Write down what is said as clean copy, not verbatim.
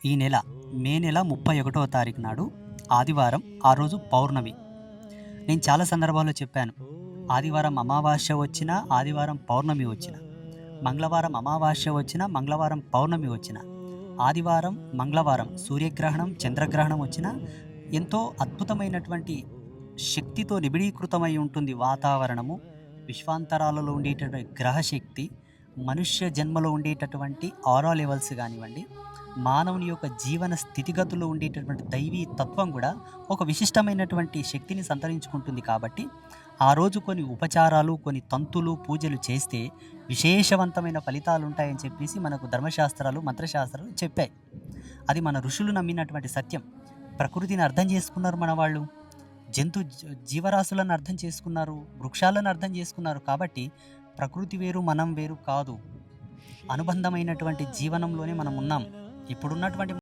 ఈ నెల మే నెల 31వ తారీఖు నాడు ఆదివారం, ఆ రోజు పౌర్ణమి. నేను చాలా సందర్భాల్లో చెప్పాను. ఆదివారం అమావాస్య వచ్చినా, ఆదివారం పౌర్ణమి వచ్చినా, మంగళవారం అమావాస్య వచ్చినా, మంగళవారం పౌర్ణమి వచ్చినా, ఆదివారం, మంగళవారం సూర్యగ్రహణం, చంద్రగ్రహణం వచ్చినా ఎంతో అద్భుతమైనటువంటి శక్తితో నిబిడీకృతమై ఉంటుంది వాతావరణము. విశ్వాంతరాలలో ఉండేటటువంటి గ్రహశక్తి, మనుష్య జన్మలో ఉండేటటువంటి ఆరా లెవెల్స్ గానివ్వండి, మానవుని యొక్క జీవన స్థితిగతుల్లో ఉండేటటువంటి దైవీ తత్వం కూడా ఒక విశిష్టమైనటువంటి శక్తిని సంతరించుకుంటుంది. కాబట్టి ఆ రోజు కొన్ని ఉపచారాలు, కొన్ని తంతులు, పూజలు చేస్తే విశేషవంతమైన ఫలితాలుంటాయని చెప్పేసి మనకు ధర్మశాస్త్రాలు, మంత్రశాస్త్రాలు చెప్పాయి. అది మన ఋషులు నమ్మినటువంటి సత్యం. ప్రకృతిని అర్థం చేసుకున్నారు మన వాళ్ళు. జీవరాశులను అర్థం చేసుకున్నారు, వృక్షాలను అర్థం చేసుకున్నారు. కాబట్టి ప్రకృతి వేరు, మనం వేరు కాదు. అనుబంధమైనటువంటి జీవనంలోనే మనం ఉన్నాం. ఇప్పుడున్నటువంటి